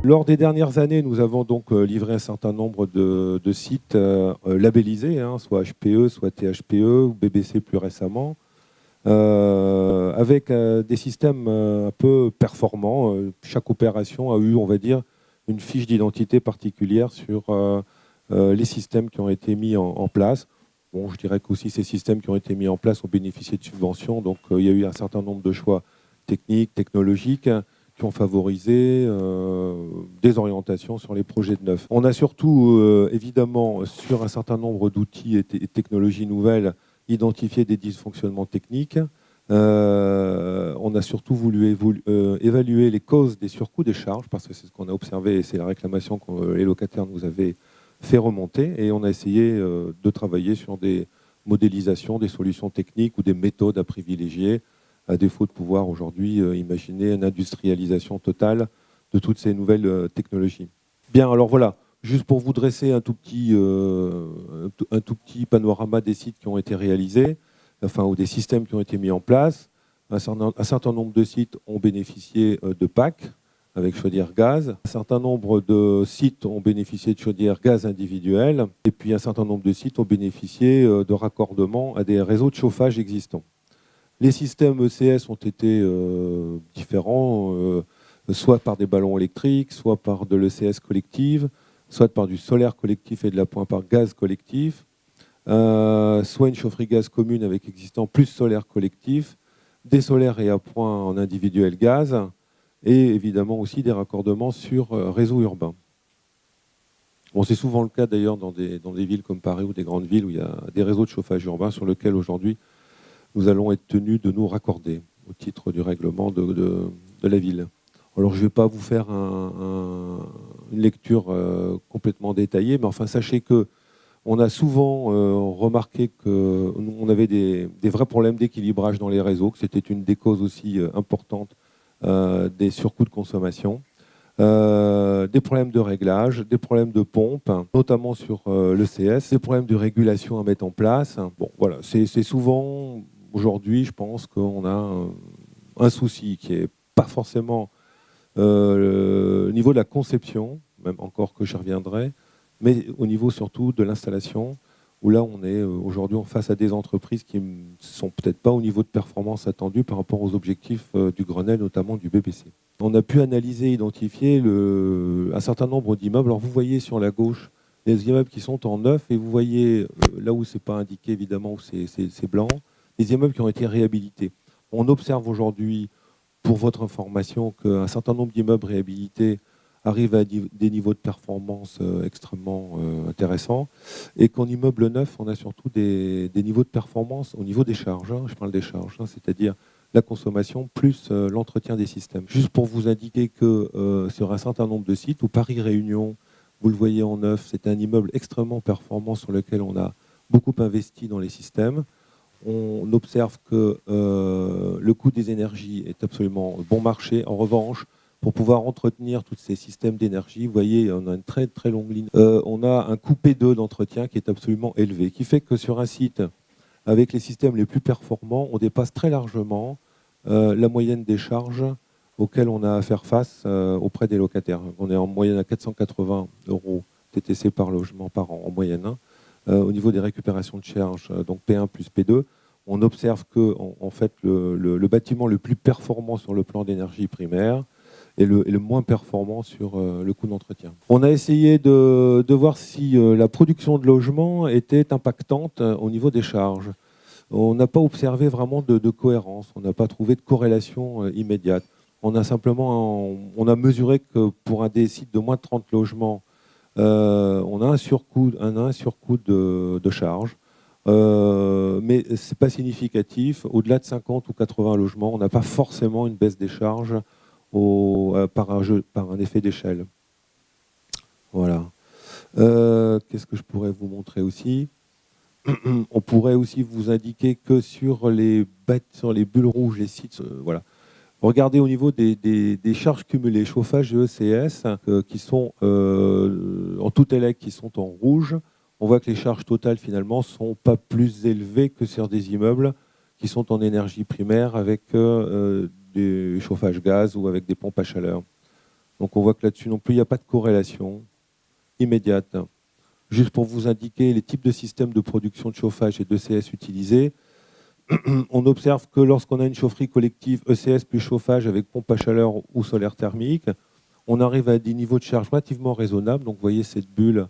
Lors des dernières années, nous avons donc livré un certain nombre de sites labellisés, soit HPE, soit THPE, ou BBC plus récemment, avec des systèmes un peu performants. Chaque opération a eu, on va dire, une fiche d'identité particulière sur les systèmes qui ont été mis en place. Bon, je dirais qu'aussi ces systèmes qui ont été mis en place ont bénéficié de subventions, donc il y a eu un certain nombre de choix techniques, technologiques, qui ont favorisé des orientations sur les projets de neuf. On a surtout, évidemment, sur un certain nombre d'outils et technologies nouvelles, identifié des dysfonctionnements techniques. On a surtout voulu évaluer les causes des surcoûts des charges, parce que c'est ce qu'on a observé et c'est la réclamation que les locataires nous avaient fait remonter. Et on a essayé de travailler sur des modélisations, des solutions techniques ou des méthodes à privilégier, à défaut de pouvoir aujourd'hui imaginer une industrialisation totale de toutes ces nouvelles technologies. Bien, alors voilà, juste pour vous dresser un tout petit panorama des sites qui ont été réalisés, enfin, ou des systèmes qui ont été mis en place. Un certain nombre de sites ont bénéficié de PAC avec chaudière gaz. Un certain nombre de sites ont bénéficié de chaudière gaz individuelles. Et puis un certain nombre de sites ont bénéficié de raccordement à des réseaux de chauffage existants. Les systèmes ECS ont été différents, soit par des ballons électriques, soit par de l'ECS collective, soit par du solaire collectif et de l'appoint par gaz collectif, soit une chaufferie gaz commune avec existant plus solaire collectif, des solaires et appoints en individuel gaz, et évidemment aussi des raccordements sur réseau urbain. Bon, c'est souvent le cas d'ailleurs dans des villes comme Paris ou des grandes villes où il y a des réseaux de chauffage urbain sur lesquels aujourd'hui nous allons être tenus de nous raccorder au titre du règlement de la ville. Alors je ne vais pas vous faire une lecture complètement détaillée, mais enfin sachez qu'on a souvent remarqué qu'on avait des vrais problèmes d'équilibrage dans les réseaux, que c'était une des causes aussi importantes des surcoûts de consommation. Des problèmes de réglage, des problèmes de pompe, notamment sur l'ECS, des problèmes de régulation à mettre en place. Bon, voilà, c'est souvent, aujourd'hui, je pense qu'on a un souci qui n'est pas forcément au niveau de la conception, même encore que j'y reviendrai, mais au niveau surtout de l'installation, où là on est aujourd'hui face à des entreprises qui ne sont peut-être pas au niveau de performance attendu par rapport aux objectifs du Grenelle, notamment du BBC. On a pu analyser, identifier un certain nombre d'immeubles. Alors vous voyez sur la gauche les immeubles qui sont en neuf, et vous voyez là où ce n'est pas indiqué évidemment, où c'est blanc, les immeubles qui ont été réhabilités. On observe aujourd'hui, pour votre information, qu'un certain nombre d'immeubles réhabilités arrivent à des niveaux de performance extrêmement intéressants, et qu'en immeuble neuf, on a surtout des niveaux de performance au niveau des charges. Je parle des charges, c'est-à-dire la consommation plus l'entretien des systèmes. Juste pour vous indiquer que sur un certain nombre de sites, où Paris Réunion, vous le voyez en neuf, c'est un immeuble extrêmement performant sur lequel on a beaucoup investi dans les systèmes. On observe que le coût des énergies est absolument bon marché. En revanche, pour pouvoir entretenir tous ces systèmes d'énergie, vous voyez, on a une très très longue ligne. On a un coût P2 d'entretien qui est absolument élevé, qui fait que sur un site avec les systèmes les plus performants, on dépasse très largement la moyenne des charges auxquelles on a à faire face auprès des locataires. On est en moyenne à 480 € TTC par logement par an, en moyenne. Au niveau des récupérations de charges, donc P1 plus P2, on observe que en fait, le bâtiment le plus performant sur le plan d'énergie primaire est le moins performant sur le coût d'entretien. On a essayé de voir si la production de logements était impactante au niveau des charges. On n'a pas observé vraiment de cohérence, on n'a pas trouvé de corrélation immédiate. On a mesuré que pour un des sites de moins de 30 logements, on a un surcoût de charge, mais ce n'est pas significatif. Au-delà de 50 ou 80 logements, on n'a pas forcément une baisse des charges par un effet d'échelle. Voilà. Qu'est-ce que je pourrais vous montrer aussi ? On pourrait aussi vous indiquer que sur les bulles rouges, les sites, voilà. Regardez au niveau des charges cumulées, chauffage et ECS, qui sont en tout élec, qui sont en rouge. On voit que les charges totales, finalement, ne sont pas plus élevées que sur des immeubles qui sont en énergie primaire avec des chauffages gaz ou avec des pompes à chaleur. Donc on voit que là-dessus non plus, il n'y a pas de corrélation immédiate. Juste pour vous indiquer les types de systèmes de production de chauffage et d'ECS utilisés, on observe que lorsqu'on a une chaufferie collective ECS plus chauffage avec pompe à chaleur ou solaire thermique, on arrive à des niveaux de charge relativement raisonnables. Donc vous voyez cette bulle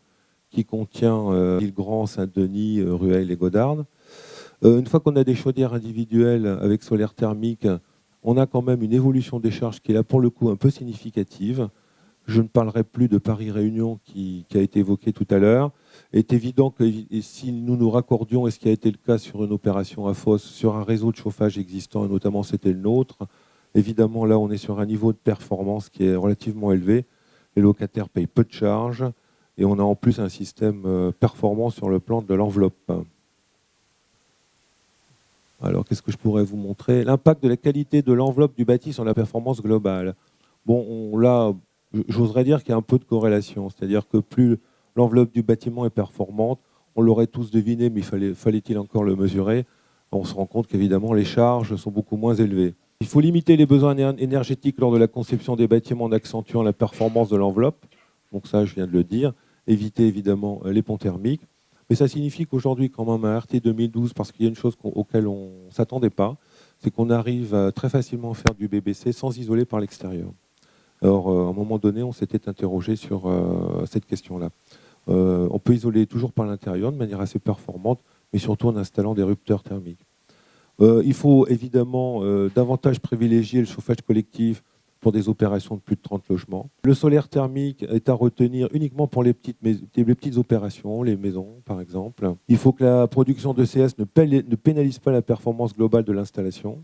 qui contient Villegrand, Saint-Denis, Rueil et Godard. Une fois qu'on a des chaudières individuelles avec solaire thermique, on a quand même une évolution des charges qui est là pour le coup un peu significative. Je ne parlerai plus de Paris-Réunion qui a été évoqué tout à l'heure. Il est évident que si nous nous raccordions, et ce qui a été le cas sur une opération à fosse, sur un réseau de chauffage existant, et notamment c'était le nôtre, évidemment là on est sur un niveau de performance qui est relativement élevé. Les locataires payent peu de charges et on a en plus un système performant sur le plan de l'enveloppe. Alors qu'est-ce que je pourrais vous montrer? L'impact de la qualité de l'enveloppe du bâti sur la performance globale. Bon, là, j'oserais dire qu'il y a un peu de corrélation, c'est-à-dire que plus l'enveloppe du bâtiment est performante, on l'aurait tous deviné, mais fallait-il encore le mesurer? On se rend compte qu'évidemment les charges sont beaucoup moins élevées. Il faut limiter les besoins énergétiques lors de la conception des bâtiments en accentuant la performance de l'enveloppe. Donc ça, je viens de le dire. Éviter évidemment les ponts thermiques. Mais ça signifie qu'aujourd'hui, quand même, à RT 2012, parce qu'il y a une chose auquel on ne s'attendait pas, c'est qu'on arrive très facilement à faire du BBC sans isoler par l'extérieur. Alors, à un moment donné, on s'était interrogé sur cette question-là. On peut isoler toujours par l'intérieur de manière assez performante, mais surtout en installant des rupteurs thermiques. Il faut évidemment davantage privilégier le chauffage collectif pour des opérations de plus de 30 logements. Le solaire thermique est à retenir uniquement pour les petites opérations, les maisons par exemple. Il faut que la production d'ECS ne pénalise pas la performance globale de l'installation.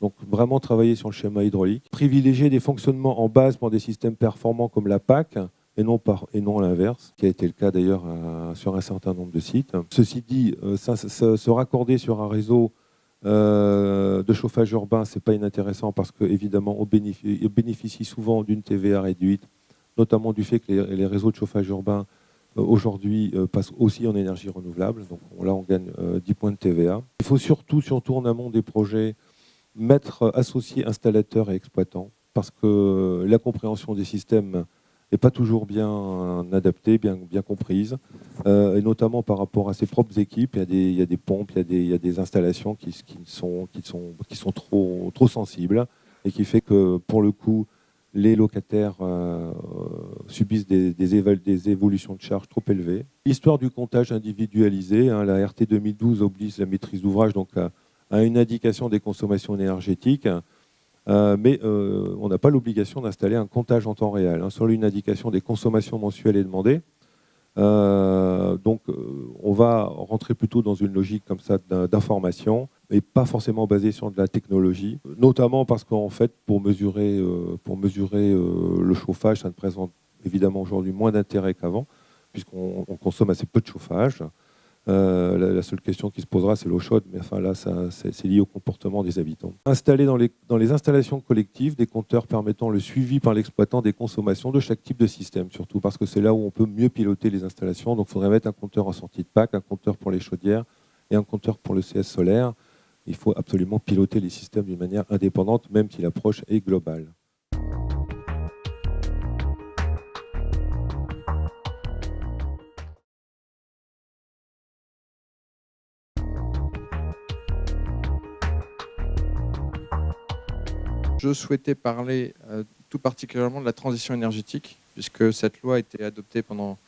Donc vraiment travailler sur le schéma hydraulique. Privilégier des fonctionnements en base pour des systèmes performants comme la PAC et non l'inverse, qui a été le cas d'ailleurs sur un certain nombre de sites. Ceci dit, se raccorder sur un réseau de chauffage urbain, ce n'est pas inintéressant parce qu'évidemment, on bénéficie souvent d'une TVA réduite, notamment du fait que les réseaux de chauffage urbain aujourd'hui passent aussi en énergie renouvelable. Donc là, on gagne 10 points de TVA. Il faut surtout en amont des projets, mettre associés installateurs et exploitants parce que la compréhension des systèmes n'est pas toujours bien adaptée, bien comprise, et notamment par rapport à ses propres équipes. Il y a des pompes, il y a des installations qui sont trop sensibles et qui fait que, pour le coup, les locataires subissent des évolutions de charges trop élevées. L'histoire du comptage individualisé, la RT 2012 oblige la maîtrise d'ouvrage donc à une indication des consommations énergétiques. Mais on n'a pas l'obligation d'installer un comptage en temps réel. Sur une indication des consommations mensuelles est demandée. Donc on va rentrer plutôt dans une logique comme ça d'information, mais pas forcément basée sur de la technologie, notamment parce qu'en fait, pour mesurer le chauffage, ça ne présente évidemment aujourd'hui moins d'intérêt qu'avant, puisqu'on consomme assez peu de chauffage. La seule question qui se posera, c'est l'eau chaude, mais enfin là, c'est lié au comportement des habitants. Installer dans les installations collectives des compteurs permettant le suivi par l'exploitant des consommations de chaque type de système, surtout parce que c'est là où on peut mieux piloter les installations. Donc il faudrait mettre un compteur en sortie de PAC, un compteur pour les chaudières et un compteur pour le CS solaire. Il faut absolument piloter les systèmes d'une manière indépendante, même si l'approche est globale. Je souhaitais parler tout particulièrement de la transition énergétique, puisque cette loi a été adoptée pendant